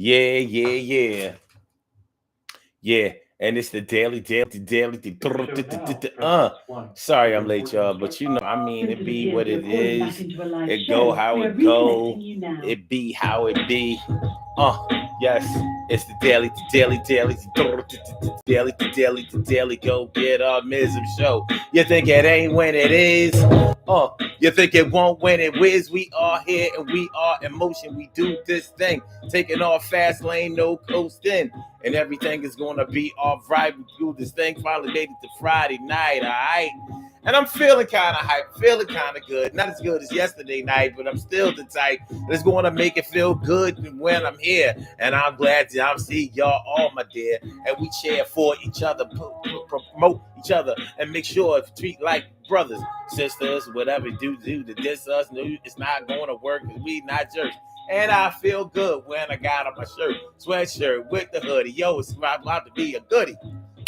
Yeah, yeah, yeah. Yeah. And it's the daily. Sorry I'm late, y'all, but you know, I mean, it be what it is. It go how it go. It be how it be. Yes, it's the daily go get mism show. You think it ain't when it is? You think it won't when it whiz? We are here and we are in motion. We do this thing, taking off fast lane, no coasting, and everything is gonna be all right. We do this thing. Finally made it to Friday night, all right. And I'm feeling kind of hype, feeling kind of good. Not as good as yesterday night, but I'm still the type that's going to make it feel good when I'm here. And I'm glad to I'm see y'all all, my dear. And we cheer for each other, promote each other, and make sure to treat like brothers, sisters, whatever do to diss us. No, it's not going to work because we not jerks. And I feel good when I got on my shirt, sweatshirt with the hoodie. Yo, it's about to be a goodie.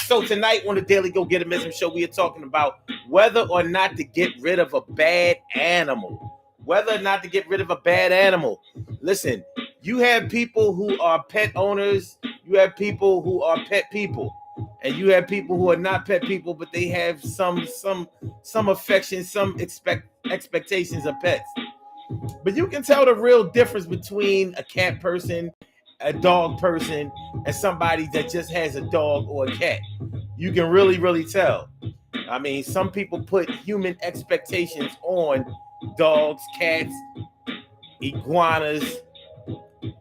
So tonight on the Daily Go Get a Mism show, we are talking about whether or not to get rid of a bad animal. Whether or not to get rid of a bad animal. Listen, you have people who are pet owners, you have people who are pet people, and you have people who are not pet people, but they have some affection, some expectations of pets. But you can tell the real difference between a cat person, a dog person, and somebody that just has a dog or a cat. You can really, really tell. I mean, some people put human expectations on dogs, cats, iguanas,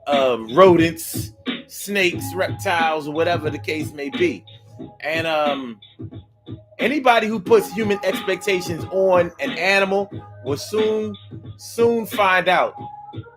rodents, snakes, reptiles, or whatever the case may be. And anybody who puts human expectations on an animal will soon find out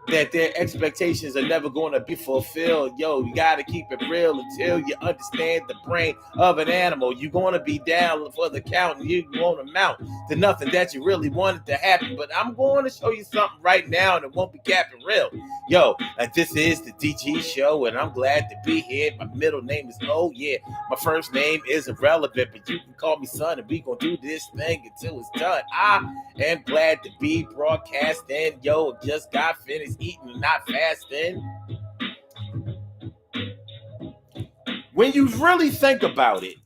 that their expectations are never going to be fulfilled. Yo, you got to keep it real until you understand the brain of an animal. You're going to be down for the count and you won't amount to nothing that you really wanted to happen. But I'm going to show you something right now and it won't be capping real. Yo, this is the DG show and I'm glad to be here. My middle name is yeah. My first name is irrelevant, but you can call me son and we going to do this thing until it's done. I am glad to be broadcasting. Yo, just got finished eating and not fasting. When you really think about it,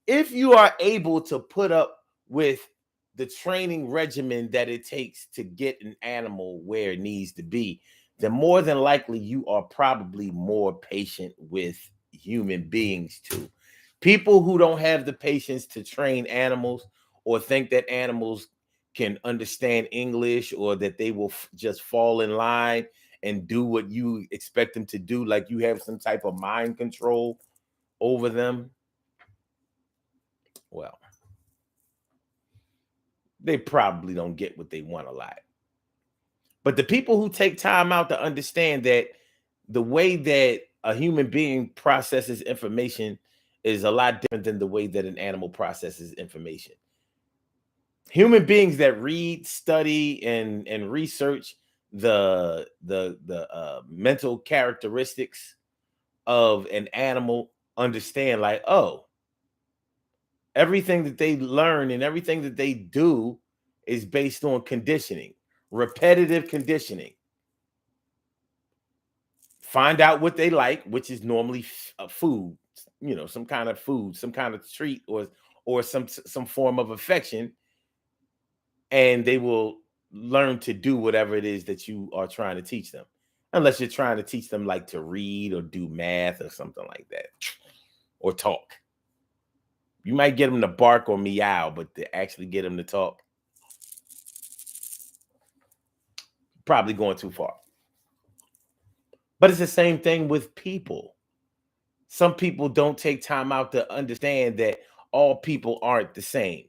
if you are able to put up with the training regimen that it takes to get an animal where it needs to be, then more than likely you are probably more patient with human beings too. People who don't have the patience to train animals or think that animals can understand English or that they will just fall in line and do what you expect them to do, like you have some type of mind control over them, well, they probably don't get what they want a lot. But the people who take time out to understand that the way that a human being processes information is a lot different than the way that an animal processes information. Human beings that read, study, and research the mental characteristics of an animal understand, like, oh, everything that they learn and everything that they do is based on conditioning, repetitive conditioning. Find out what they like, which is normally food, some kind of food, some kind of treat, or some form of affection, and they will learn to do whatever it is that you are trying to teach them. Unless you're trying to teach them like to read or do math or something like that, or talk. You might get them to bark or meow, but to actually get them to talk, probably going too far. But it's the same thing with people. Some people don't take time out to understand that all people aren't the same.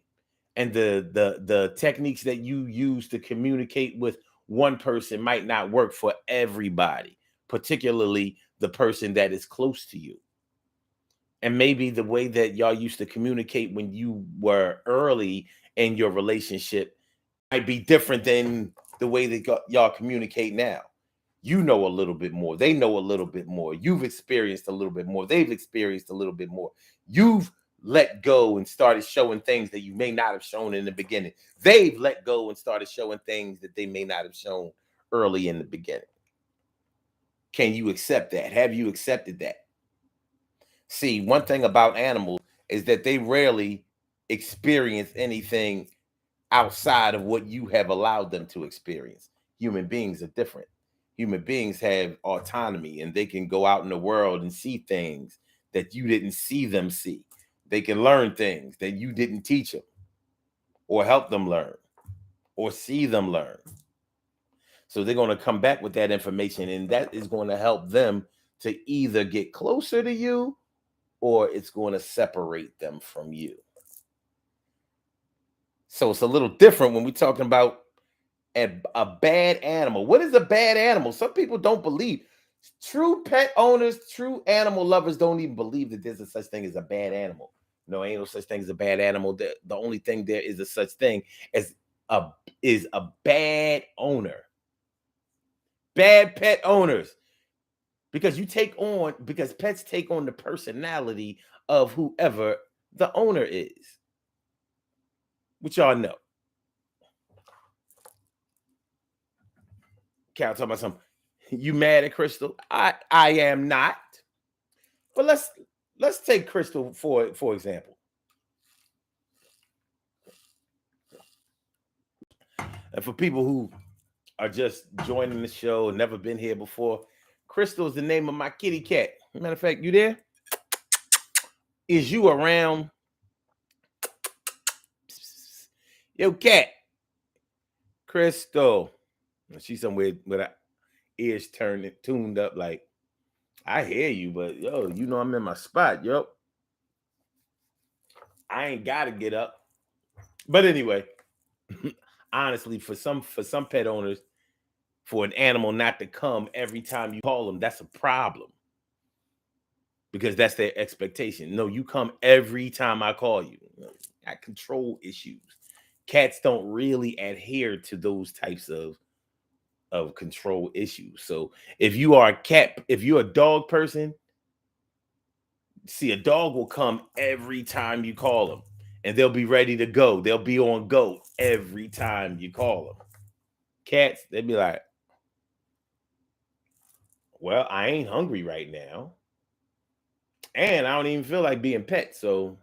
And the techniques that you use to communicate with one person might not work for everybody, particularly the person that is close to you. And maybe the way that y'all used to communicate when you were early in your relationship might be different than the way that y'all communicate now. You know a little bit more. They know a little bit more. You've experienced a little bit more. They've experienced a little bit more. You've let go and started showing things that you may not have shown in the beginning. They've let go and started showing things that they may not have shown early in the beginning. Can you accept that? Have you accepted that? See, one thing about animals is that they rarely experience anything outside of what you have allowed them to experience. Human beings are different. Human beings have autonomy and they can go out in the world and see things that you didn't see them see. They can learn things that you didn't teach them or help them learn or see them learn. So they're going to come back with that information, and that is going to help them to either get closer to you or it's going to separate them from you. So it's a little different when we're talking about a bad animal. What is a bad animal? Some people don't believe. True pet owners, true animal lovers don't even believe that there's a such thing as a bad animal. No, ain't no such thing as a bad animal. The only thing there is a such thing as a bad owner. Bad pet owners. Because pets take on the personality of whoever the owner is. Which y'all know. Cal talking about something. You mad at Crystal? I am not. But let's take Crystal for example. And for people who are just joining the show and never been here before, Crystal is the name of my kitty cat. Matter of fact, you there? Is you around? Yo, cat. Crystal. She's somewhere with her ears tuned up like, I hear you, but yo, you know I'm in my spot, yo. I ain't gotta get up. But anyway, honestly, for some pet owners, for an animal not to come every time you call them, that's a problem. Because that's their expectation. No, you come every time I call you. Got control issues. Cats don't really adhere to those types of control issues. So if you are if you're a dog person, see, a dog will come every time you call them, and they'll be ready to go. They'll be on go every time you call them. Cats, they'll be like, well, I ain't hungry right now, and I don't even feel like being pet, so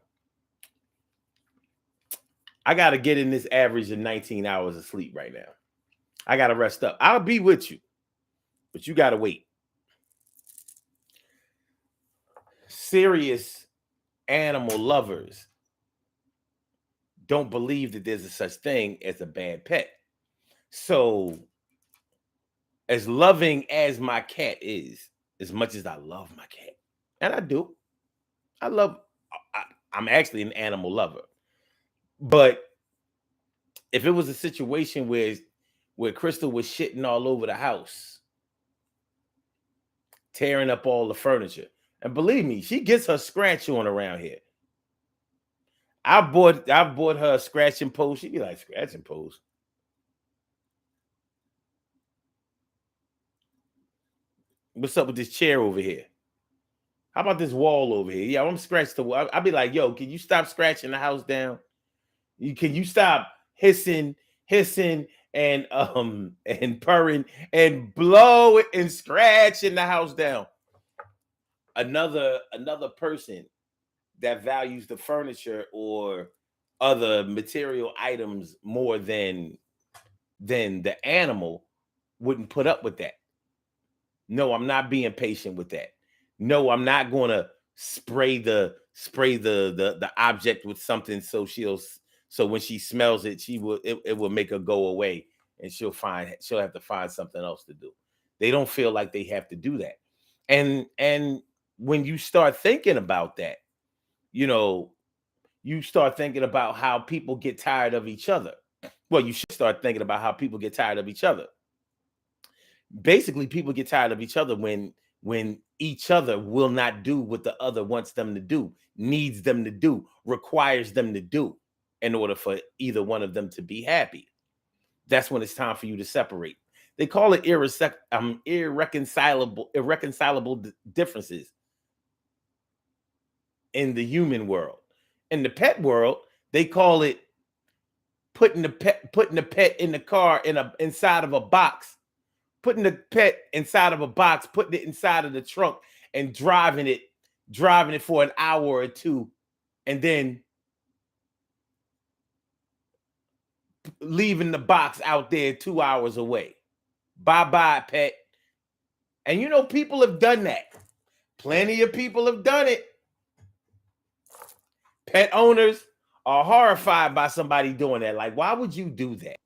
I got to get in this average of 19 hours of sleep right now. I got to rest up. I'll be with you, but you got to wait. Serious animal lovers don't believe that there's a such thing as a bad pet. So, as loving as my cat is, as much as I love my cat, and I do, I'm actually an animal lover. But if it was a situation where Crystal was shitting all over the house, tearing up all the furniture, and believe me, she gets her scratch on around here. I bought her a scratching post. She'd be like, scratching post? What's up with this chair over here? How about this wall over here? Yeah, I'm scratching the wall. I'll be like, yo, can you stop scratching the house down? Can you stop hissing and purring and blow it and scratching the house down? Another person that values the furniture or other material items more than the animal wouldn't put up with that. No, I'm not being patient with that. No, I'm not going to spray the object with something so when she smells it, it will make her go away, and she'll have to find something else to do. They don't feel like they have to do that. And when you start thinking about that, you start thinking about how people get tired of each other. Well, you should start thinking about how people get tired of each other. Basically, people get tired of each other when each other will not do what the other wants them to do, needs them to do, requires them to do in order for either one of them to be happy. That's when it's time for you to separate. They call it irreconcilable differences in the human world. In the pet world, they call it putting the pet in the car inside of a box putting the pet inside of a box, putting it inside of the trunk, and driving it for an hour or two, and then leaving the box out there 2 hours away. Bye-bye, pet. And you know, people have done that. Plenty of people have done it. Pet owners are horrified by somebody doing that. Like, why would you do that?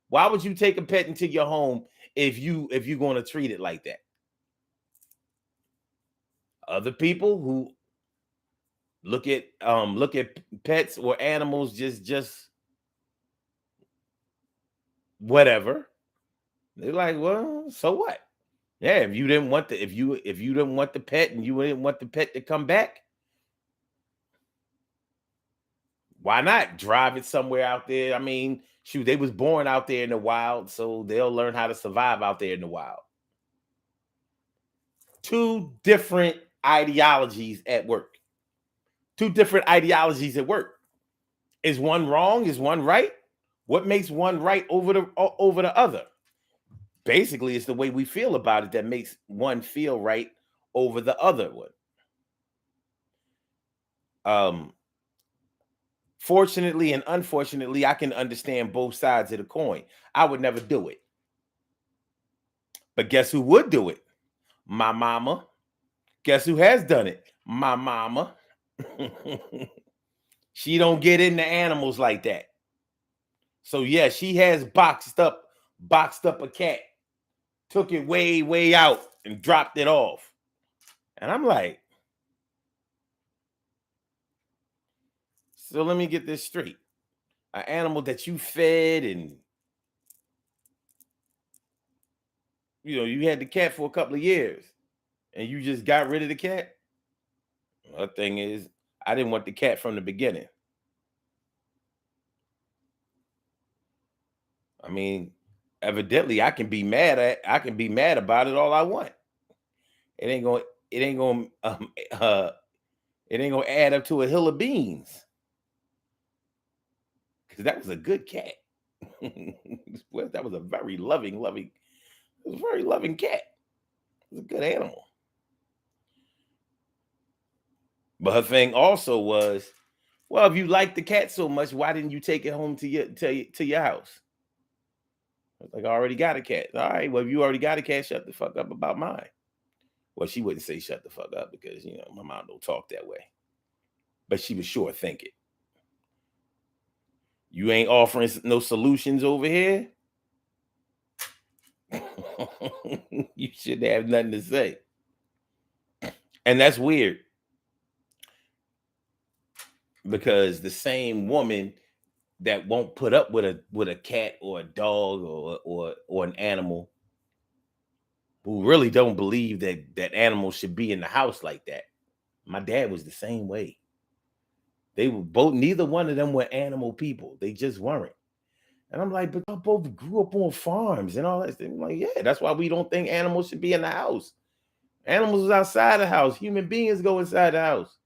Why would you take a pet into your home if you're going to treat it like that? Other people who look at pets or animals just whatever. They're like, well, so what? Yeah, if you didn't want if you didn't want the pet and you didn't want the pet to come back, why not drive it somewhere out there? I mean, shoot, they was born out there in the wild, so they'll learn how to survive out there in the wild. Two different ideologies at work. Two different ideologies at work. Is one wrong? Is one right? What makes one right over the other? Basically, it's the way we feel about it that makes one feel right over the other one. Fortunately and unfortunately, I can understand both sides of the coin. I would never do it. But guess who would do it? My mama. Guess who has done it? My mama. She don't get into animals like that. So yeah, she has boxed up a cat, took it way out and dropped it off. And I'm like, so let me get this straight. An animal that you fed and you had the cat for a couple of years and you just got rid of the cat. The thing is, I didn't want the cat from the beginning. I mean, evidently I can be mad about it all I want. It ain't gonna add up to a hill of beans. Because that was a good cat. That was a very loving cat. It was a good animal. But her thing also was, well, if you like the cat so much, why didn't you take it home to your house? I was like, I already got a cat. All right, well, if you already got a cat, shut the fuck up about mine. Well, she wouldn't say shut the fuck up because, my mom don't talk that way. But she was sure thinking. You ain't offering no solutions over here? You shouldn't have nothing to say. And that's weird. Because the same woman that won't put up with a cat or a dog or an animal, who really don't believe that animals should be in the house like that. My dad was the same way. They were both, neither one of them were animal people. They just weren't. And I'm like, but y'all both grew up on farms and all that. I'm like, yeah, that's why we don't think animals should be in the house. Animals is outside the house. Human beings go inside the house.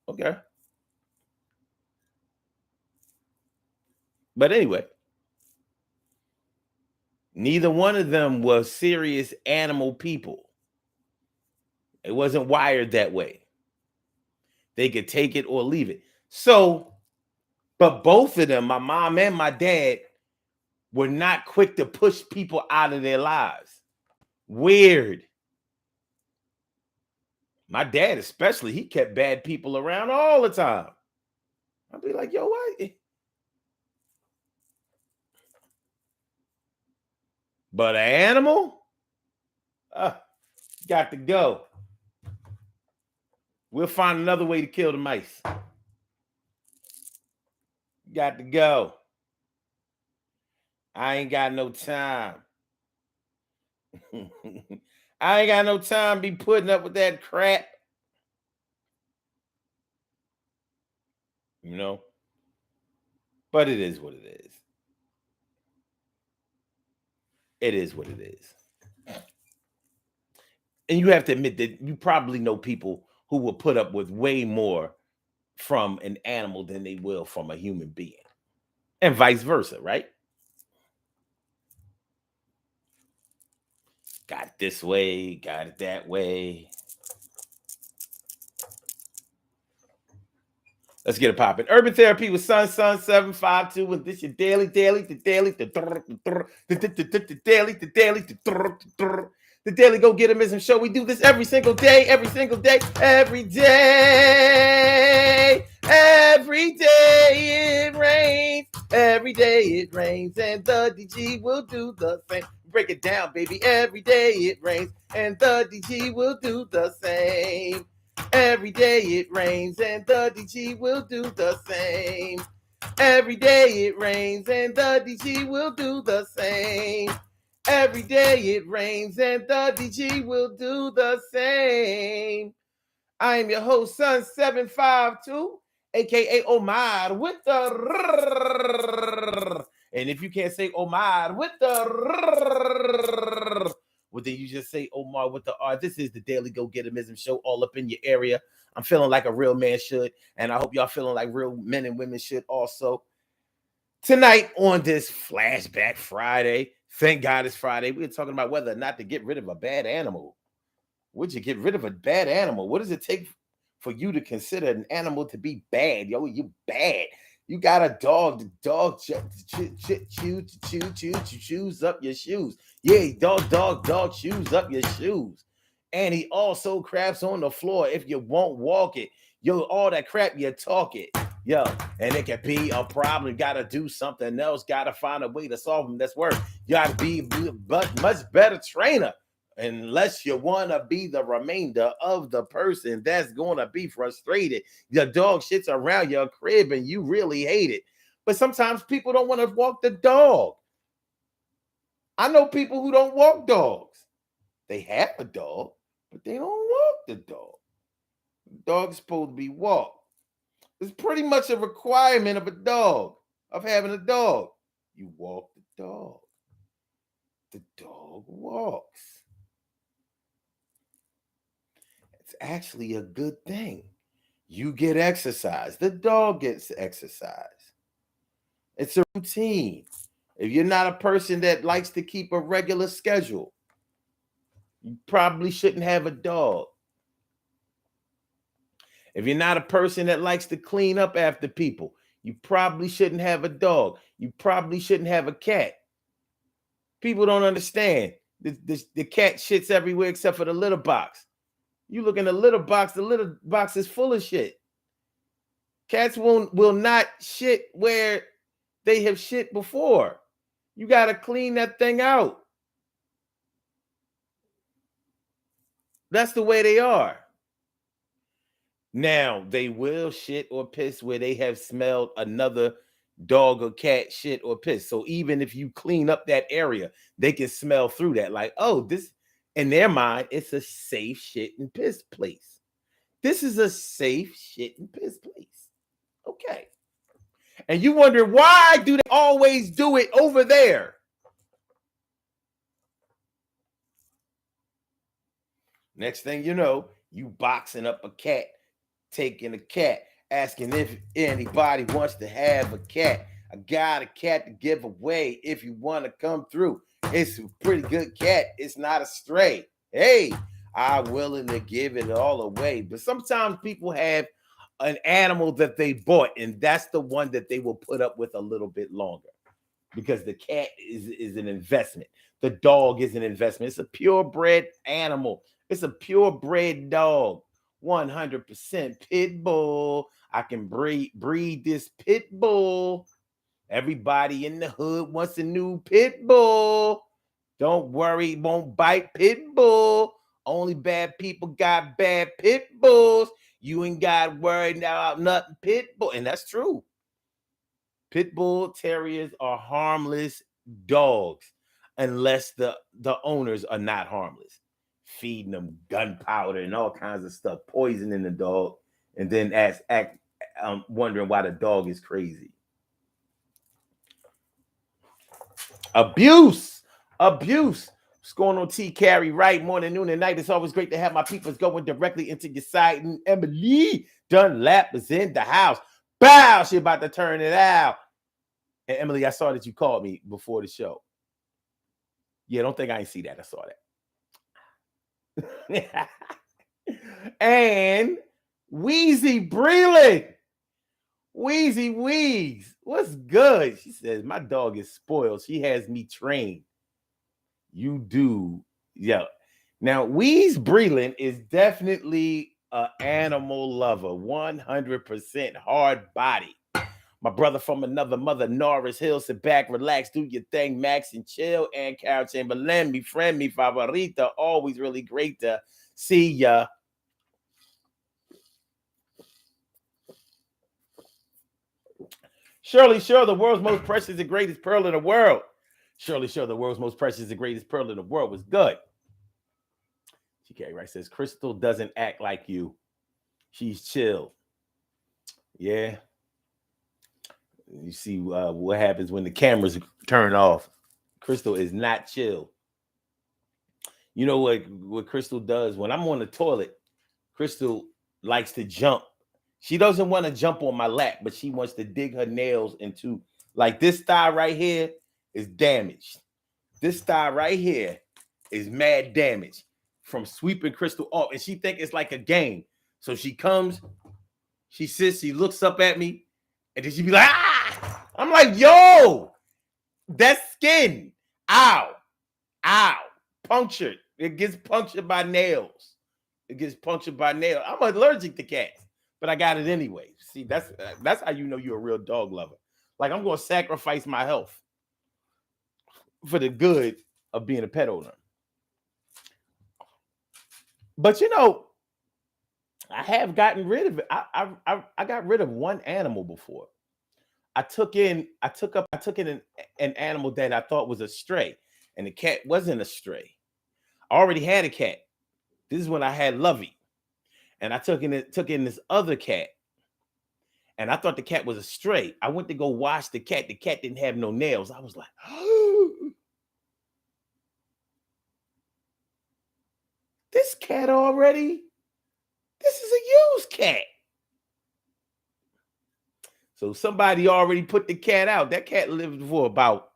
Okay. But anyway, neither one of them was serious animal people. It wasn't wired that way. They could take it or leave it. So, but both of them, my mom and my dad, were not quick to push people out of their lives. Weird. My dad, especially, he kept bad people around all the time. I'd be like, yo, what? But an animal? Got to go. We'll find another way to kill the mice. Got to go. I ain't got no time. I ain't got no time to be putting up with that crap. But it is what it is. It is what it is. And you have to admit that you probably know people who will put up with way more from an animal than they will from a human being. And vice versa, right? Got it this way, got it that way. Let's get it popping. Urban Therapy with Sun 752. And this your daily, the daily go getimism show. We do this every single day, every day. Every day it rains. Every day it rains. And the DG will do the same. Break it down, baby. Every day it rains. And the DG will do the same. Every day it rains and the DG will do the same. Every day it rains and the DG will do the same. Every day it rains and the DG will do the same. I am your host, Sun 752, aka Omar with the. And if you can't say Omar with the. Well, then you just say Omar with the R. This is the Daily Go Getimism show all up in your area. I'm feeling like a real man should, and I hope y'all feeling like real men and women should also. Tonight on this Flashback Friday, thank God it's Friday, we're talking about whether or not to get rid of a bad animal. Would you get rid of a bad animal? What does it take for you to consider an animal to be bad? Yo, you bad. You got a dog. The dog chews up your shoes. Yeah, dog chews up your shoes. And he also craps on the floor if you won't walk it. Yo, all that crap you talk it. Yo, and it can be a problem. You gotta do something else. Gotta find a way to solve them. That's work. You gotta be a much better trainer. Unless you want to be the remainder of the person that's going to be frustrated. Your dog shits around your crib and you really hate it. But sometimes people don't want to walk the dog. I know people who don't walk dogs. They have a dog, but they don't walk the dog. The dog's supposed to be walked. It's pretty much a requirement of a dog, of having a dog. You walk the dog. The dog walks. It's actually a good thing. You get exercise. The dog gets exercise. It's a routine. If you're not a person that likes to keep a regular schedule, you probably shouldn't have a dog. If you're not a person that likes to clean up after people, you probably shouldn't have a dog. You probably shouldn't have a cat. People don't understand. The cat shits everywhere except for the litter box. You look in the litter box is full of shit. Cats will not shit where they have shit before. You got to clean that thing out. That's the way they are. Now, they will shit or piss where they have smelled another dog or cat shit or piss. So even if you clean up that area, they can smell through that. Like, oh, this, in their mind, it's a safe shit and piss place. This is a safe shit and piss place. Okay. And you wonder, why do they always do it over there? Next thing you know, you boxing up a cat, taking a cat, asking if anybody wants to have a cat. I got a cat to give away if you want to come through. It's a pretty good cat. It's not a stray. Hey, I'm willing to give it all away. But sometimes people have an animal that they bought, and that's the one that they will put up with a little bit longer, because the cat is an investment. The dog is an investment. It's a purebred animal. It's a purebred dog. 100% pit bull. I can breed this pit bull. Everybody in the hood wants a new pit bull. Don't worry, won't bite pit bull. Only bad people got bad pit bulls. You ain't got worried about nothing pit bull. And that's true. Pit bull terriers are harmless dogs unless the owners are not harmless. Feeding them gunpowder and all kinds of stuff, poisoning the dog, and then wondering why the dog is crazy. Abuse. What's going on, T Carry? Right, morning, noon, and night. It's always great to have my peoples going directly into your site. And Emily Dunlap is in the house. Bow, she about to turn it out. And Emily, I saw that you called me before the show. Yeah, don't think I ain't see that. I saw that. And Wheezy Breland. Wheezy Wheeze. What's good? She says, my dog is spoiled. She has me trained. You do. Yeah. Now, Wheeze Breland is definitely an animal lover. 100% hard body. My brother from another mother, Norris Hill. Sit back, relax, do your thing, Max, and chill. And Carol Chamberlain, me friend, me favorita. Always really great to see ya. Shirley Sure, the world's most precious and greatest pearl in the world. Shirley Sure, the world's most precious and greatest pearl in the world was good. GK Rice says, Crystal doesn't act like you. She's chill. Yeah. You see what happens when the cameras turn off. Crystal is not chill. You know what Crystal does? When I'm on the toilet, Crystal likes to jump. She doesn't want to jump on my lap, but she wants to dig her nails into, like, this thigh right here is damaged. This thigh right here is mad damage from sweeping Crystal off. And she think it's like a game. So she comes, she sits, she looks up at me, and then she be like, ah! I'm like, yo, that's skin. Ow. Ow. Punctured. It gets punctured by nails. It gets punctured by nails. I'm allergic to cats, but I got it anyway. See, that's how you know you're a real dog lover. Like, I'm going to sacrifice my health for the good of being a pet owner. But you know, I have gotten rid of it. I got rid of one animal before. I took in an animal that I thought was a stray, and the cat wasn't a stray. I already had a cat. This is when I had Lovey, and I took in this other cat, and I thought the cat was a stray. I went to go wash the cat. The cat didn't have no nails. I was like, this cat already? This is a used cat. So somebody already put the cat out. That cat lived for about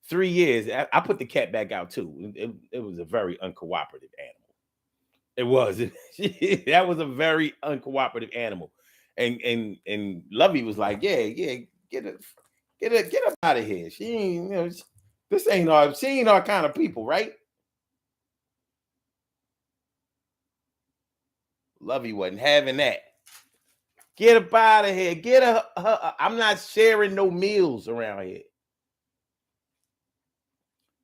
3 years. I put the cat back out too. It was a very uncooperative animal. It was. That was a very uncooperative animal. And Lovey was like, yeah, get her out of here. She ain't, she ain't our kind of people, right? Lovey wasn't having that. Get up out of here. Get her. I'm not sharing no meals around here.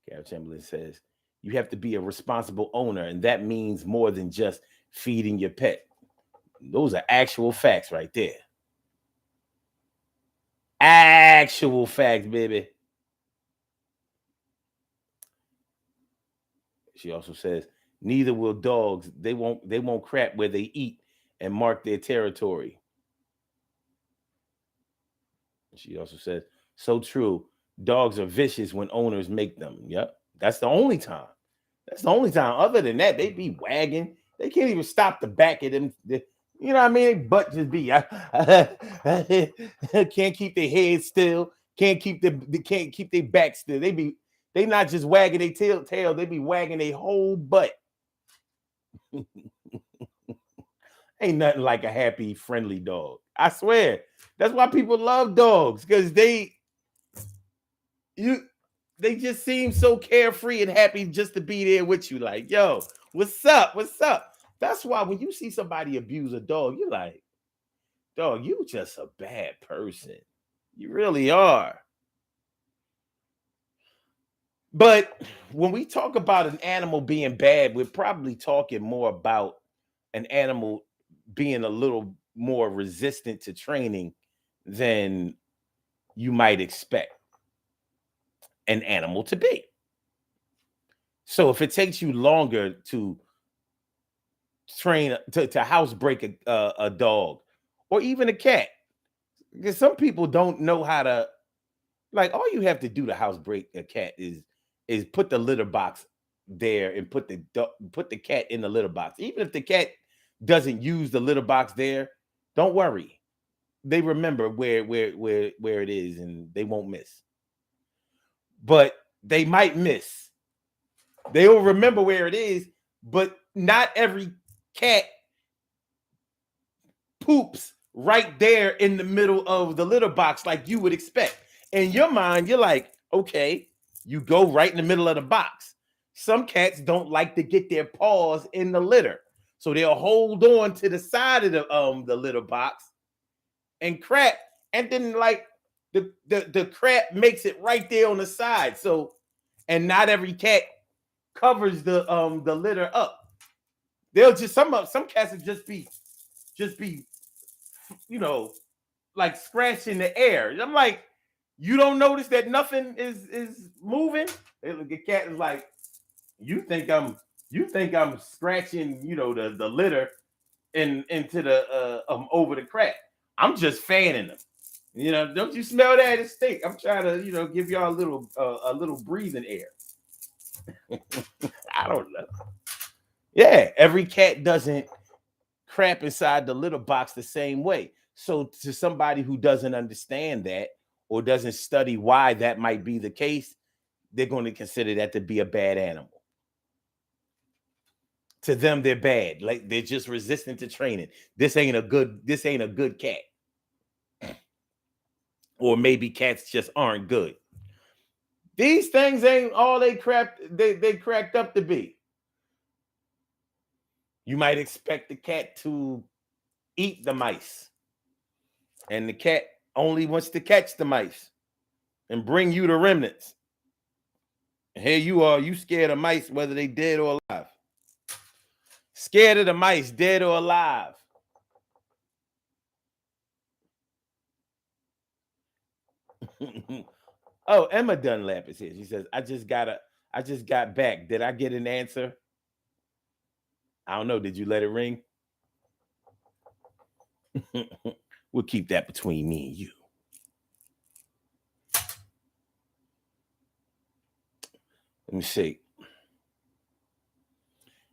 Carol Chamberlain says, you have to be a responsible owner, and that means more than just feeding your pet. Those are actual facts right there. Actual facts, baby. She also says, neither will dogs. They won't crap where they eat and mark their territory. She also says, so true. Dogs are vicious when owners make them. Yep. That's the only time. That's the only time. Other than that, they be wagging. They can't even stop the back of them. You know what I mean? Butt just be can't keep their head still. Can't keep their back still. They not just wagging their tail. They be wagging their whole butt. Ain't nothing like a happy, friendly dog. I swear. That's why people love dogs, because they just seem so carefree and happy just to be there with you. Like, yo, what's up? What's up? That's why when you see somebody abuse a dog, you're like, dog, you just a bad person. You really are. But when we talk about an animal being bad, we're probably talking more about an animal being a little more resistant to training than you might expect an animal to be. So if it takes you longer to train, to housebreak a dog or even a cat, because some people don't know how to, like, all you have to do to housebreak a cat is put the litter box there and put the cat in the litter box. Even if the cat doesn't use the litter box there, don't worry. They remember where it is and they won't miss. But they might miss. They will remember where it is, but not every cat poops right there in the middle of the litter box like you would expect. In your mind, you're like, okay, you go right in the middle of the box. Some cats don't like to get their paws in the litter, so they'll hold on to the side of the litter box and crap, and then like the crap makes it right there on the side. So, and not every cat covers the litter up. They'll just some cats will just be you know, like scratching the air. I'm like, you don't notice that nothing is moving? The cat is like, you think I'm scratching, the litter into the over the crack. I'm just fanning them. Don't you smell that? It stink. I'm trying to, give y'all a little breathing air. I don't know. Yeah, every cat doesn't crap inside the litter box the same way. So to somebody who doesn't understand that or doesn't study why that might be the case, they're going to consider that to be a bad animal. To them, they're bad. Like they're just resistant to training. This ain't a good cat. Or maybe cats just aren't good. These things ain't all they cracked up to be. You might expect the cat to eat the mice. And the cat only wants to catch the mice and bring you the remnants. And here you are, you scared of mice, whether they dead or alive. Scared of the mice, dead or alive. Oh, Emma Dunlap is here. She says, I just got back. Did I get an answer? I don't know. Did you let it ring? We'll keep that between me and you. Let me see.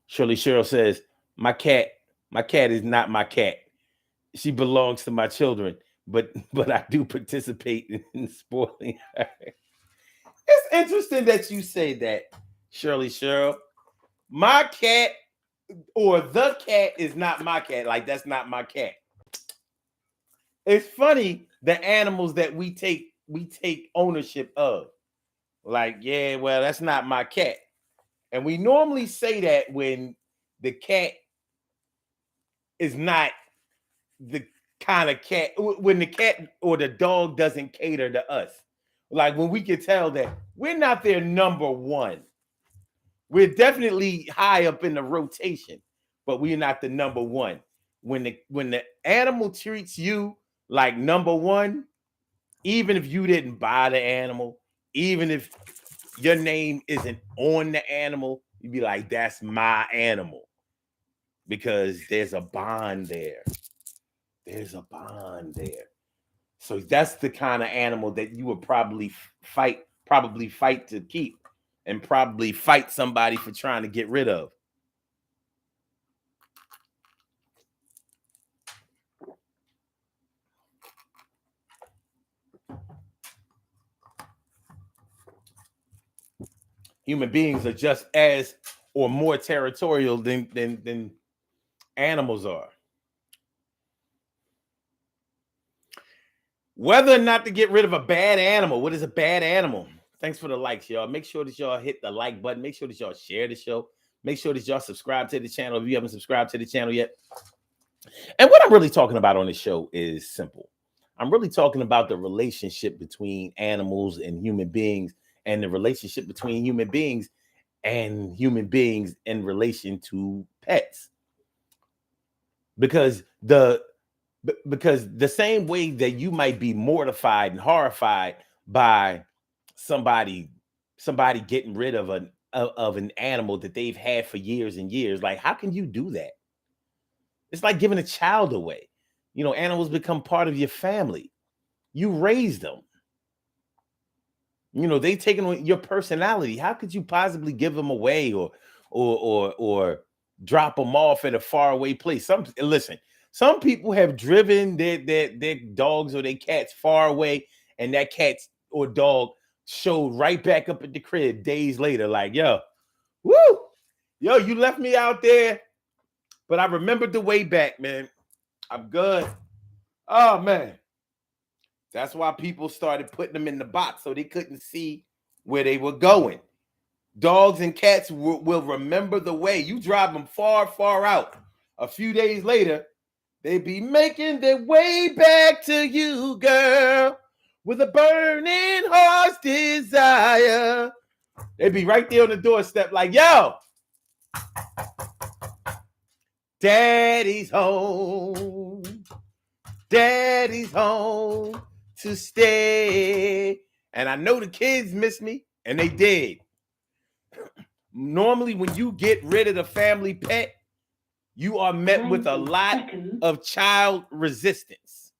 Shirley Cheryl says, my cat is not my cat. She belongs to my children, but I do participate in spoiling her. It's interesting that you say that, Shirley Cheryl. My cat or the cat is not my cat. Like, that's not my cat. It's funny the animals that we take ownership of. Like, yeah, well, that's not my cat. And we normally say that when the cat is not the kind of cat, when the cat or the dog doesn't cater to us. Like when we can tell that we're not their number one. We're definitely high up in the rotation, but we're not the number one. When the animal treats you like number one, even if you didn't buy the animal, even if your name isn't on the animal, you'd be like, that's my animal. Because there's a bond there. There's a bond there. So that's the kind of animal that you would probably fight to keep, and probably fight somebody for trying to get rid of. Human beings are just as or more territorial than animals are. Whether or not to get rid of a bad animal. What is a bad animal? Thanks for the likes, y'all. Make sure that y'all hit the like button. Make sure that y'all share the show. Make sure that y'all subscribe to the channel if you haven't subscribed to the channel yet. And what I'm really talking about on this show is simple. I'm really talking about the relationship between animals and human beings, and the relationship between human beings and human beings in relation to pets. Because the same way that you might be mortified and horrified by somebody getting rid of an animal that they've had for years and years, like how can you do that? It's like giving a child away. Animals become part of your family. You raise them. They taking on your personality. How could you possibly give them away or drop them off at a faraway place? Some people have driven their dogs or their cats far away, and that cat or dog showed right back up at the crib days later, like, yo, woo, Yo, you left me out there, but I remembered the way back, man. I'm good. Oh, man. That's why people started putting them in the box so they couldn't see where they were going. Dogs and cats will remember the way. You drive them far, far out. A few days later, they be making their way back to you, girl, with a burning heart's desire. They be right there on the doorstep like, yo, daddy's home. Daddy's home to stay. And I know the kids miss me, and they did. Normally, when you get rid of the family pet, you are met with a lot of child resistance.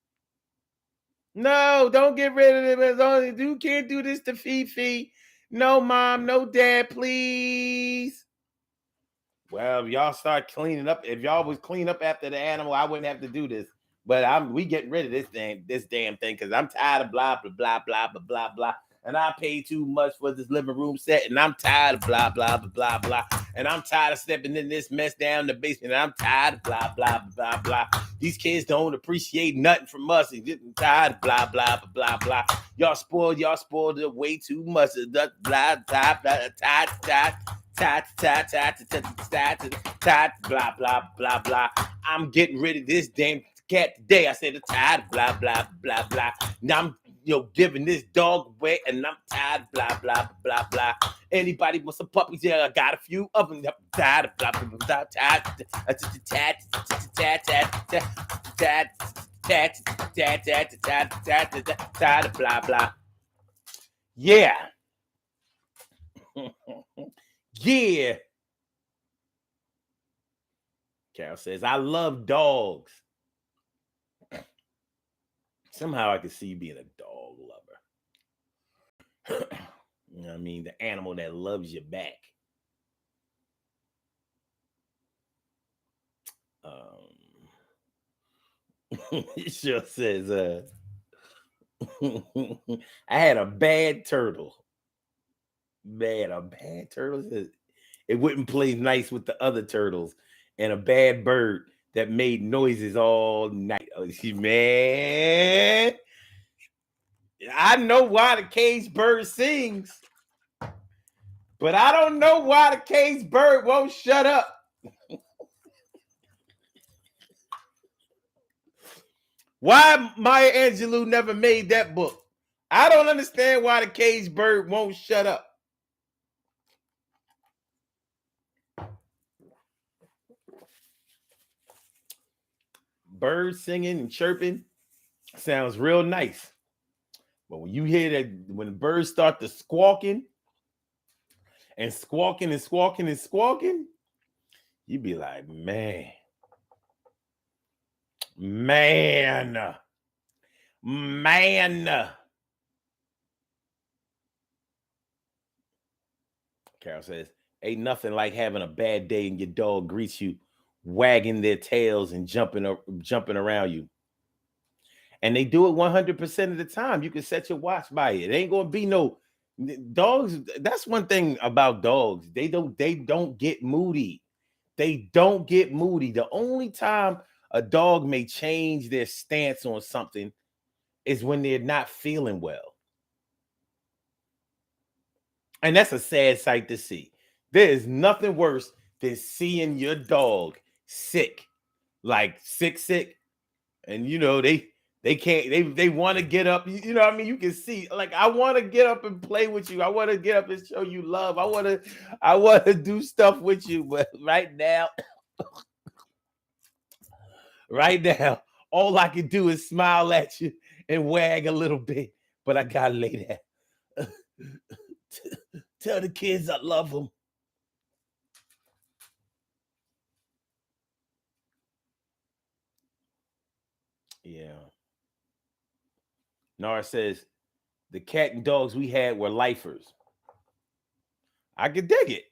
No, don't get rid of them. You can't do this to Fifi. No, mom, no, dad, please. Well, if y'all start cleaning up, if y'all was clean up after the animal, I wouldn't have to do this. But we getting rid of this damn thing, because I'm tired of blah, blah, blah, blah, blah, blah, blah. And I paid too much for this living room set, and I'm tired of blah, blah, blah, blah, blah. And I'm tired of stepping in this mess down the basement, and I'm tired of blah, blah, blah, blah. These kids don't appreciate nothing from us. And getting tired of blah, blah, blah, blah, blah. Y'all spoiled it way too much. Blah, blah, blah, blah, blah, blah, blah, blah. I'm getting rid of this damn cat today. I said, I'm tired of blah, blah, blah, blah. Now I'm giving this dog away, and I'm tired of blah, blah, blah, blah. Anybody want some puppies? Yeah, I got a few of them. I'm tired of blah, blah, blah, tired of blah, blah. Yeah. Yeah. Carol says, I love dogs. Somehow I can see you being a dog lover. You know what I mean? The animal that loves you back. It sure says, I had a bad turtle. A bad turtle. It wouldn't play nice with the other turtles. And a bad bird that made noises all night. Oh, man, I know why the caged bird sings, but I don't know why the caged bird won't shut up. Why Maya Angelou never made that book? I don't understand why the caged bird won't shut up. Birds singing and chirping sounds real nice. But when you hear that, when the birds start to squawking, you be like, man. Carol says, ain't nothing like having a bad day and your dog greets you, wagging their tails and jumping around you. And they do it 100% of the time. You can set your watch by it. It ain't gonna be no dogs. That's one thing about dogs. They don't get moody. They don't get moody. The only time a dog may change their stance on something is when they're not feeling well. And that's a sad sight to see. There is nothing worse than seeing your dog sick, like sick. And they can't, they want to get up. You know what I mean? You can see, like, I want to get up and play with you. I want to get up and show you love. I want to do stuff with you. But right now, all I can do is smile at you and wag a little bit. But I got to lay there. Tell the kids I love them. Yeah. Nara says, the cat and dogs we had were lifers. I could dig it.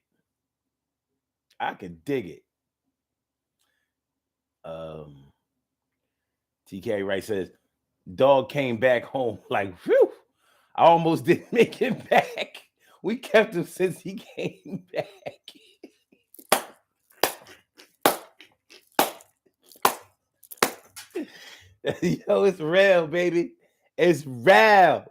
TK Wright says, dog came back home like, whew, I almost didn't make it back. We kept him since he came back. Yo, it's real, baby. It's real.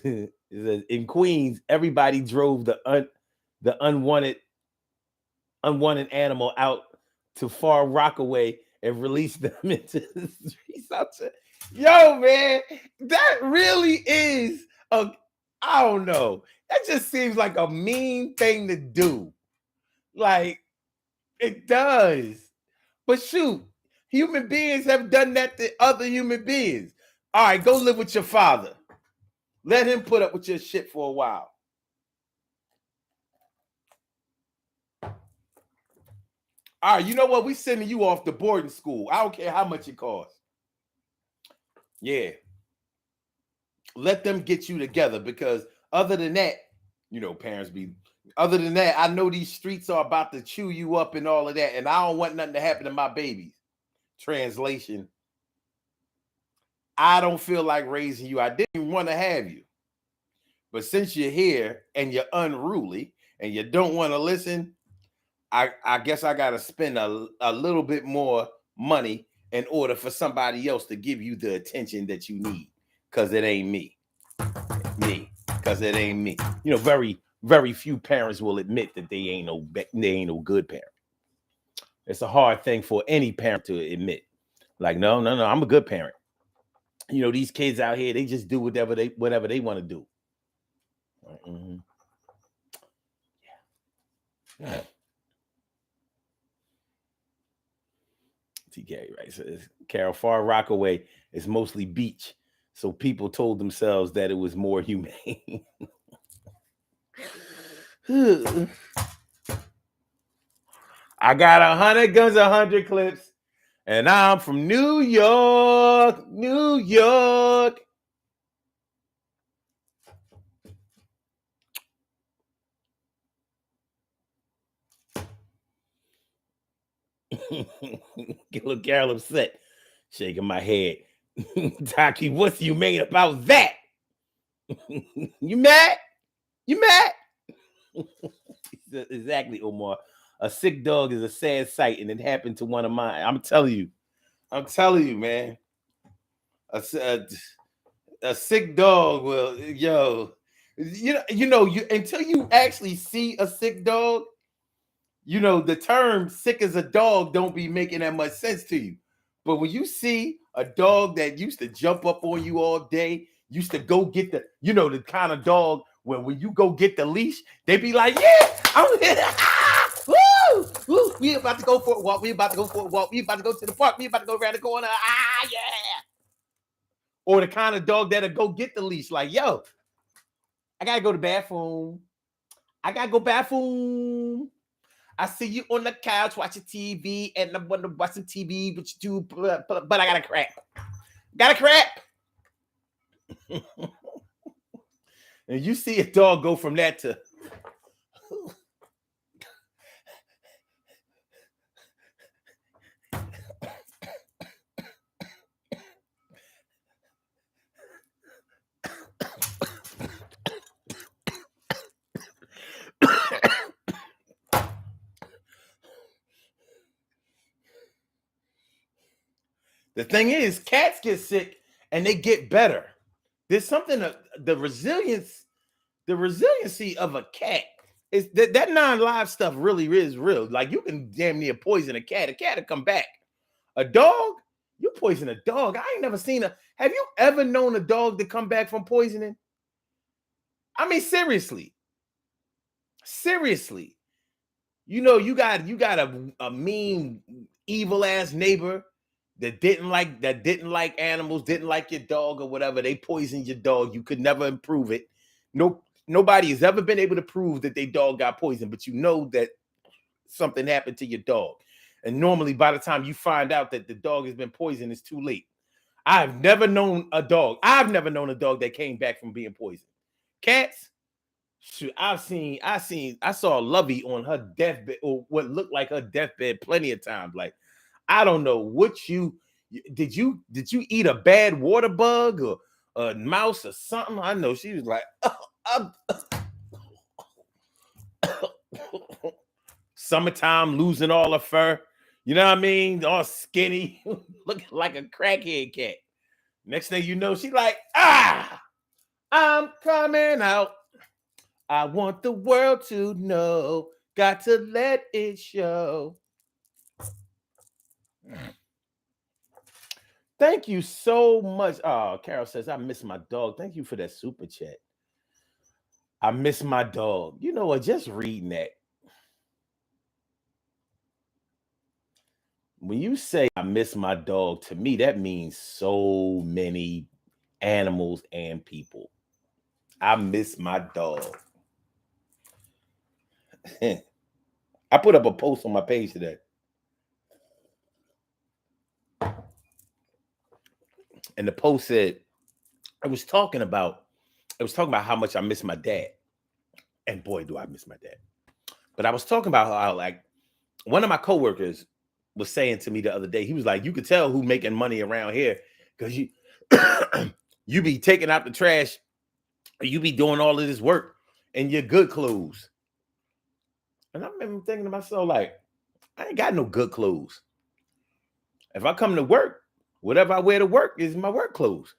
In Queens, everybody drove the unwanted animal out to Far Rockaway and released them into the streets. Yo, man, that really is a, I don't know. That just seems like a mean thing to do. Like, it does. But shoot, human beings have done that to other human beings. All right, go live with your father. Let him put up with your shit for a while. All right, you know what? We sending you off to boarding school. I don't care how much it costs. Yeah. Let them get you together, because other than that, you know, parents be, other than that, I know these streets are about to chew you up and all of that, and I don't want nothing to happen to my babies. Translation, I don't feel like raising you. I didn't want to have you. But since you're here and you're unruly and you don't want to listen, I guess I got to spend a little bit more money in order for somebody else to give you the attention that you need, because it ain't me. Because it ain't me. You know, very, very few parents will admit that they ain't no good parent. It's a hard thing for any parent to admit. Like, no, I'm a good parent. You know, these kids out here, they just do whatever they want to do. Mm-hmm. Yeah. TK, right? So Carol, Far Rockaway is mostly beach, so people told themselves that it was more humane. I got 100 guns, 100 clips, and I'm from New York, New York. Look, Carol upset, shaking my head. Taki, what's humane about that? You mad? You mad? Exactly, Omar. A sick dog is a sad sight, and it happened to one of mine. I'm telling you, man. A sick dog will, yo, you until you actually see a sick dog, you know, the term "sick as a dog" don't be making that much sense to you. But when you see a dog that used to jump up on you all day, used to go get the, you know, the kind of dog where when you go get the leash, they be like, yeah, I'm here. Woo! Woo! We about to go for a walk. We about to go for a walk. We about to go to the park. We about to go around the corner. Yeah. Or the kind of dog that'll go get the leash. Like, yo, I gotta go to the bathroom. I gotta go bathroom. I see you on the couch watching TV, and I want to watch some TV, but you do, but I gotta crap. Gotta crap. And you see a dog go from that to the thing is, cats get sick and they get better. There's something the resiliency of a cat is that non-live stuff really is real. Like, you can damn near poison a cat will come back. A dog, you poison a dog. I ain't never seen have you ever known a dog to come back from poisoning? I mean, seriously. You know, you got a mean, evil ass neighbor that didn't like animals, didn't like your dog or whatever. They poisoned your dog. You could never improve it. Nobody has ever been able to prove that their dog got poisoned, but you know that something happened to your dog. And normally by the time you find out that the dog has been poisoned, it's too late. I've never known a dog that came back from being poisoned. Cats, shoot, I saw Lovey on her deathbed, or what looked like her deathbed, plenty of times. Like, I don't know what did you eat a bad water bug or a mouse or something? I know she was like, summertime, losing all her fur. You know what I mean? All skinny, looking like a crackhead cat. Next thing you know, she like, I'm coming out. I want the world to know. Got to let it show. Thank you so much. Oh, Carol says, I miss my dog. Thank you for that super chat. I miss my dog. You know what? Just reading that. When you say I miss my dog, to me, that means so many animals and people. I miss my dog. I put up a post on my page today. And the post said, I was talking about how much I miss my dad. And boy, do I miss my dad. But I was talking about how, like, one of my coworkers was saying to me the other day, he was like, you could tell who making money around here because you you be taking out the trash, you be doing all of this work in your good clothes. And I remember thinking to myself, like, I ain't got no good clothes. If I come to work, whatever I wear to work is my work clothes.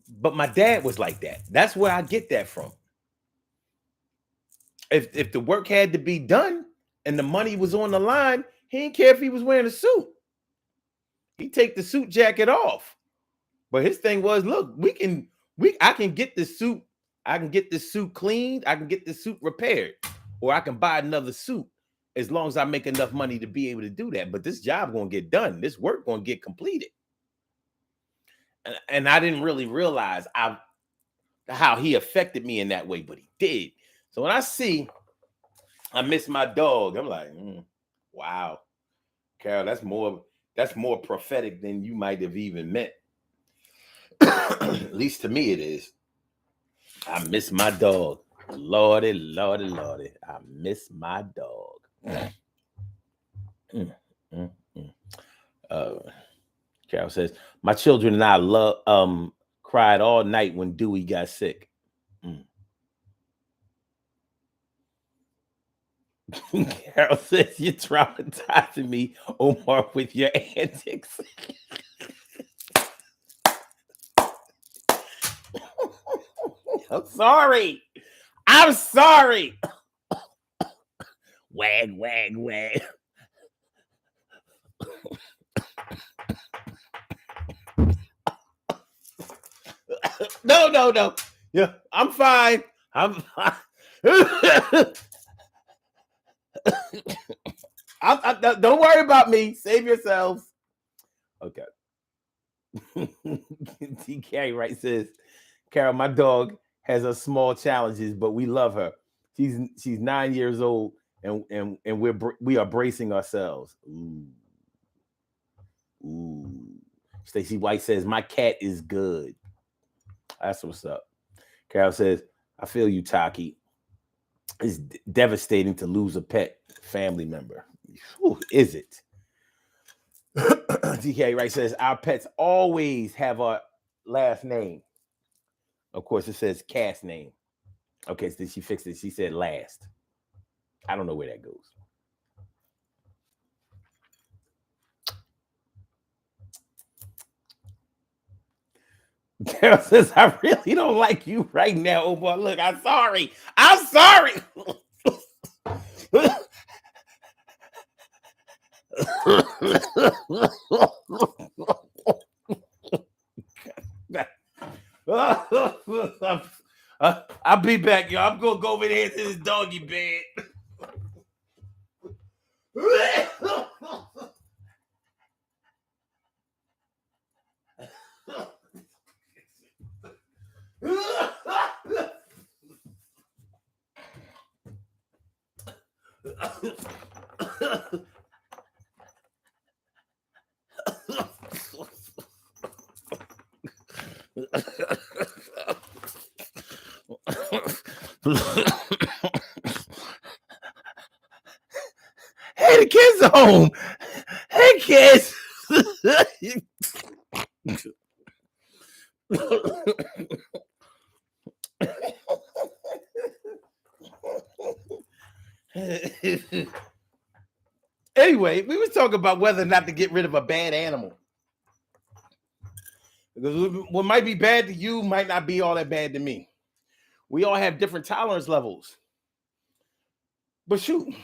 But my dad was like that. That's where I get that from. If the work had to be done and the money was on the line, he didn't care if he was wearing a suit. He'd take the suit jacket off. But his thing was, look, I can get the suit, I can get the suit cleaned, I can get the suit repaired, or I can buy another suit as long as I make enough money to be able to do that. But this job gonna get done. This work gonna get completed. And I didn't really realize how he affected me in that way, but he did. So when I see I miss my dog, I'm like, wow, Carol, that's more prophetic than you might have even meant. At least to me it is. I miss my dog. Lordy, Lordy, Lordy. I miss my dog. Carol says, my children and I cried all night when Dewey got sick. Carol says, you're traumatizing me, Omar, with your antics. I'm sorry. I'm sorry. Wag, wag, wag. No. Yeah, I'm fine. I'm fine. Don't worry about me. Save yourselves. Okay. TK right says, Carol, my dog has her small challenges, but we love her. She's 9 years old, and we are bracing ourselves. Ooh. Stacy White says, my cat is good. That's what's up. Carol says, I feel you, Taki. It's devastating to lose a pet family member. Whew, is it? DK Wright says, our pets always have our last name. Of course, it says cast name. Okay, so she fixed it. She said last. I don't know where that goes. Carol says, I really don't like you right now, oh boy. Look, I'm sorry. I'm sorry. I'll be back, y'all. I'm gonna go over there to this doggy bed. Hey, the kids are home. Hey, kids. Anyway, we was talking about whether or not to get rid of a bad animal. Because what might be bad to you might not be all that bad to me. We all have different tolerance levels. But shoot,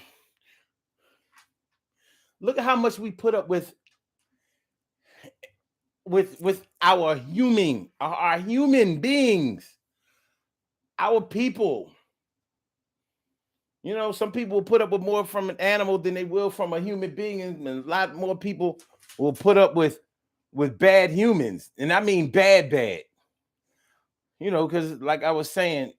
look at how much we put up with our human beings, our people. You know, some people will put up with more from an animal than they will from a human being, and a lot more people will put up with bad humans, and I mean bad. You know, because like I was saying,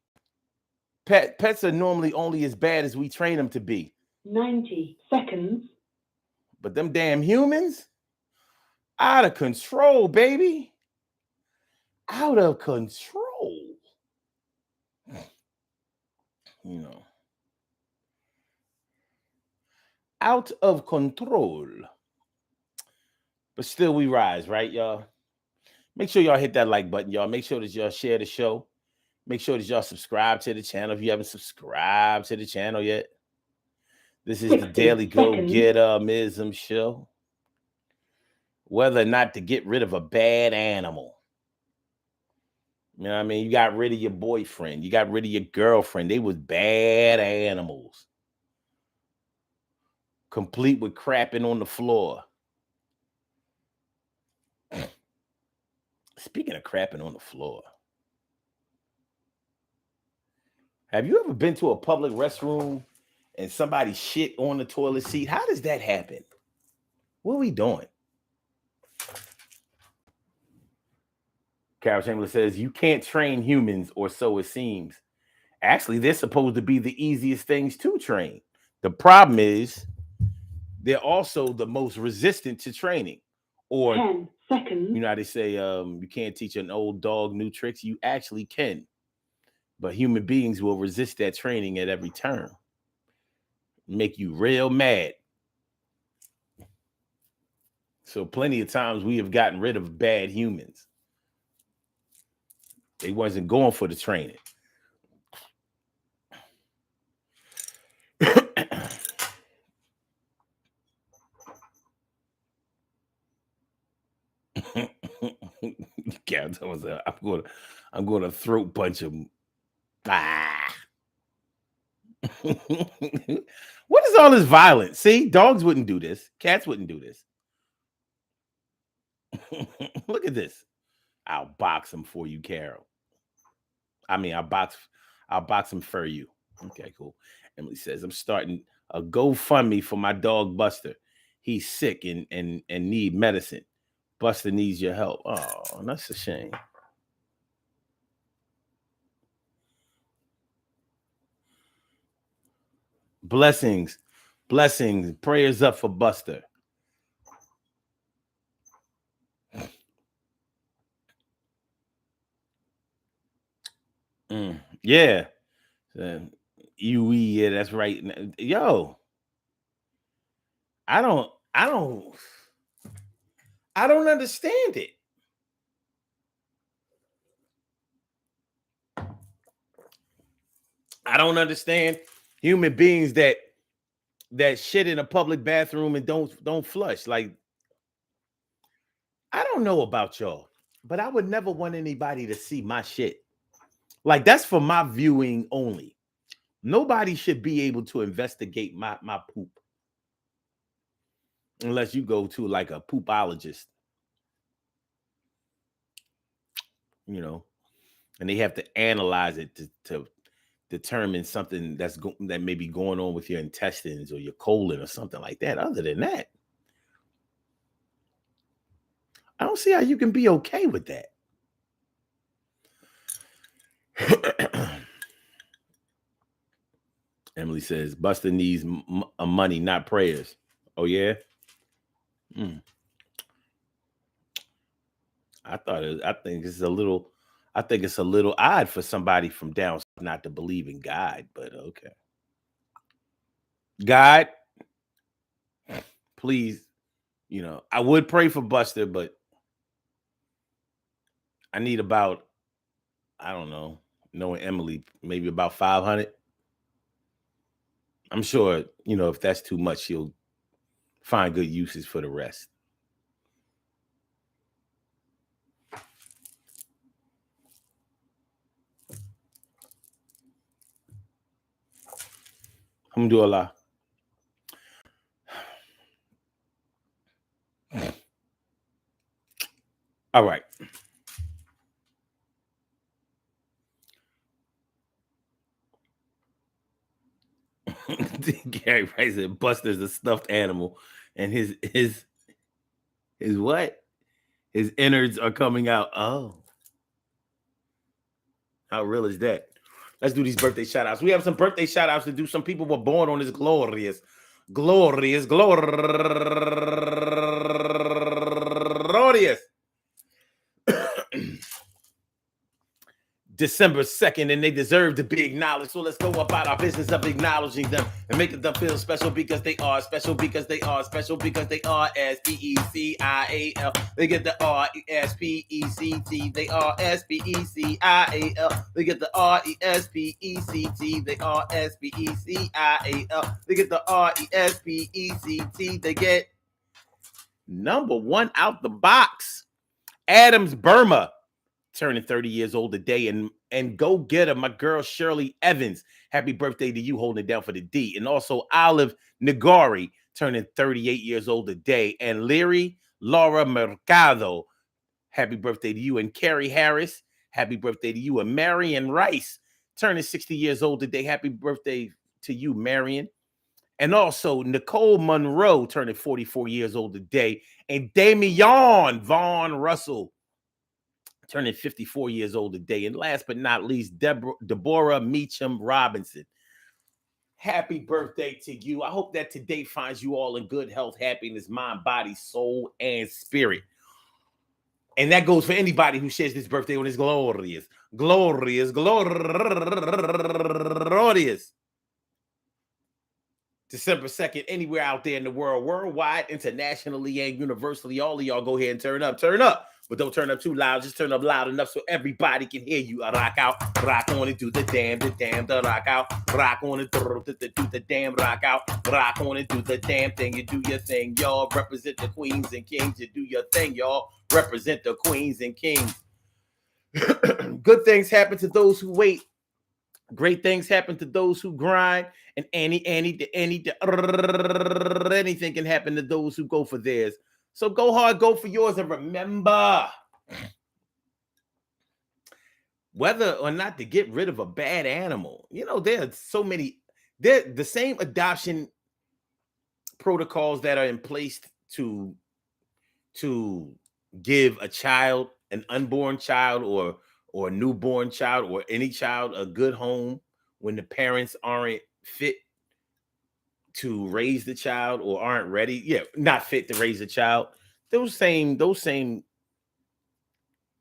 pets are normally only as bad as we train them to be. 90 seconds. But them damn humans, out of control, baby. Out of control. You know. Out of control. But still we rise, right, y'all? Make sure y'all hit that like button, y'all. Make sure that y'all share the show. Make sure that y'all subscribe to the channel if you haven't subscribed to the channel yet. This is the Daily Go Get show. Whether or not to get rid of a bad animal. You know what I mean? You got rid of your boyfriend. You got rid of your girlfriend. They was bad animals. Complete with crapping on the floor. Speaking of crapping on the floor. Have you ever been to a public restroom and somebody shit on the toilet seat? How does that happen? What are we doing? Carol Chamberlain says, you can't train humans, or so it seems. Actually, they're supposed to be the easiest things to train. The problem is they're also the most resistant to training. Or 10 seconds. You know how they say you can't teach an old dog new tricks? You actually can. But human beings will resist that training at every turn. Make you real mad. So plenty of times we have gotten rid of bad humans. They wasn't going for the training. I'm gonna throat punch him. Ah. What is all this violence? See, dogs wouldn't do this. Cats wouldn't do this. Look at this. I'll box him for you, Carol. I mean, I'll box him for you. Okay, cool. Emily says, I'm starting a GoFundMe for my dog Buster. He's sick and need medicine. Buster needs your help. Oh, that's a shame. Blessings. Prayers up for Buster. Yeah. Yeah, that's right. Yo. I don't understand it. I don't understand human beings that shit in a public bathroom and don't flush. Like, I don't know about y'all, but I would never want anybody to see my shit. Like, that's for my viewing only. Nobody should be able to investigate my poop unless you go to like a poopologist, you know, and they have to analyze it to determine something that may be going on with your intestines or your colon or something like that. Other than that, I don't see how you can be okay with that. Emily says, Buster needs money, not prayers. Oh, yeah? I think it's a little odd for somebody from down south not to believe in God, but okay. God, please, you know, I would pray for Buster, but I need about, I don't know, knowing Emily, maybe about 500. I'm sure, if that's too much, he'll find good uses for the rest. Alhamdulillah. All right. Gary Rice said Buster's a stuffed animal, and his what? His innards are coming out. Oh, how real is that? Let's do these birthday shout outs. We have some birthday shout outs to do. Some people were born on this glorious December 2nd, and they deserve to be acknowledged. So let's go about our business of acknowledging them and making them feel special because they are special, because they are special, because they are S-P-E-C-I-A-L. They get the R-E-S-P-E-C-T. They are S-P-E-C-I-A-L. They get the R-E-S-P-E-C-T. They are S-P-E-C-I-A-L. They get the R-E-S-P-E-C-T. They get number one out the box. Adams Burma, turning 30 years old today, and go get her, my girl Shirley Evans. Happy birthday to you, holding it down for the D. And also Olive Nagari, turning 38 years old today, and Leary Laura Mercado, happy birthday to you. And Carrie Harris, happy birthday to you. And Marion Rice, turning 60 years old today. Happy birthday to you, Marion. And also Nicole Monroe, turning 44 years old today, and Damian Vaughn Russell, turning 54 years old today. And last but not least, Deborah Meacham Robinson. Happy birthday to you. I hope that today finds you all in good health, happiness, mind, body, soul, and spirit. And that goes for anybody who shares this birthday on this glorious December 2nd, anywhere out there in the world, worldwide, internationally, and universally. All of y'all go ahead and turn up. But don't turn up too loud. Just turn up loud enough so everybody can hear you. Rock out, rock on and do the damn, the rock out. Rock on and do the damn, rock out. Rock on and do the damn thing. You do your thing, y'all. Represent the queens and kings. You do your thing, y'all. Represent the queens and kings. Good things happen to those who wait. Great things happen to those who grind. And anything can happen to those who go for theirs. So go hard, go for yours, and remember, whether or not to get rid of a bad animal, there are so many. They're the same adoption protocols that are in place to give a child, an unborn child or a newborn child or any child, a good home when the parents aren't fit to raise the child or aren't ready, not fit to raise a child. Those same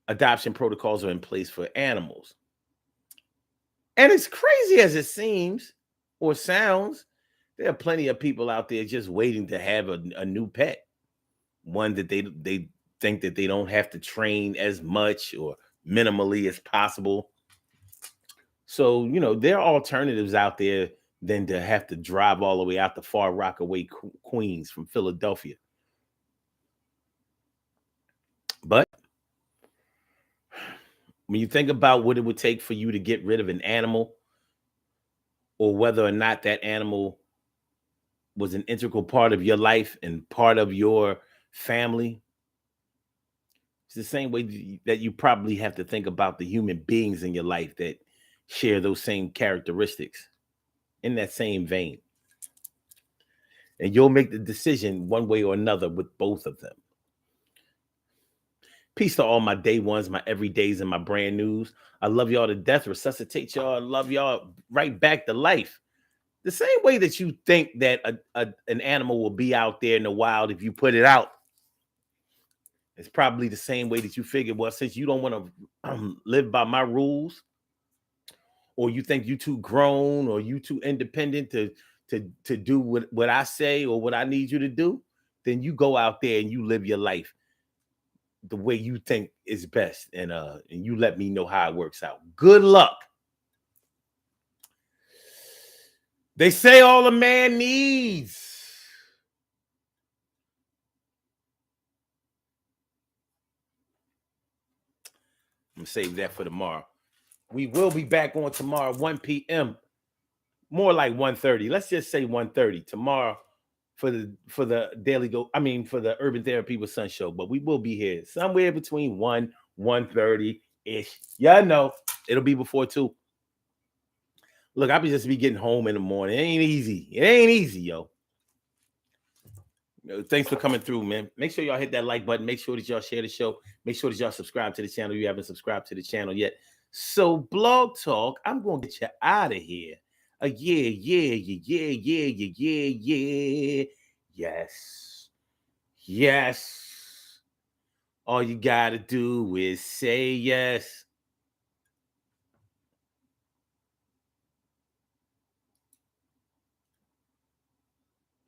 adoption protocols are in place for animals. And as crazy as it seems or sounds, there are plenty of people out there just waiting to have a new pet, one that they think that they don't have to train as much or minimally as possible. So, there are alternatives out there than to have to drive all the way out to Far Rockaway, Queens from Philadelphia. But when you think about what it would take for you to get rid of an animal, or whether or not that animal was an integral part of your life and part of your family, it's the same way that you probably have to think about the human beings in your life that share those same characteristics in that same vein. And you'll make the decision one way or another with both of them. Peace to all my day ones, my everydays, and my brand news. I love y'all to death. Resuscitate y'all. I love y'all right back to life. The same way that you think that an animal will be out there in the wild if you put it out, it's probably the same way that you figure, well, since you don't want to live by my rules, or you think you too grown or you too independent to do what I say or what I need you to do, then you go out there and you live your life the way you think is best, and you let me know how it works out. Good luck. They say all a man needs. I'm gonna save that for tomorrow. We will be back on tomorrow, 1 p.m. More like 1:30. Let's just say 1:30 tomorrow for the daily go. I mean, for the Urban Therapy with Sun show. But we will be here somewhere between 1:30 ish. Yeah, I know it'll be before 2. Look, I'll just be getting home in the morning. It ain't easy. It ain't easy, yo. Thanks for coming through, man. Make sure y'all hit that like button. Make sure that y'all share the show. Make sure that y'all subscribe to the channel if you haven't subscribed to the channel yet. So, Blog Talk, I'm going to get you out of here. Yeah. Yes. All you got to do is say yes.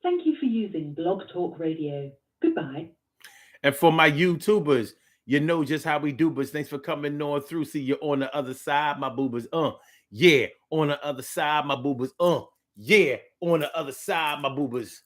Thank you for using Blog Talk Radio. Goodbye. And for my YouTubers, you know just how we do, but thanks for coming on through. See you on the other side, my boobers. Yeah, on the other side, my boobers. Yeah, on the other side, my boobers.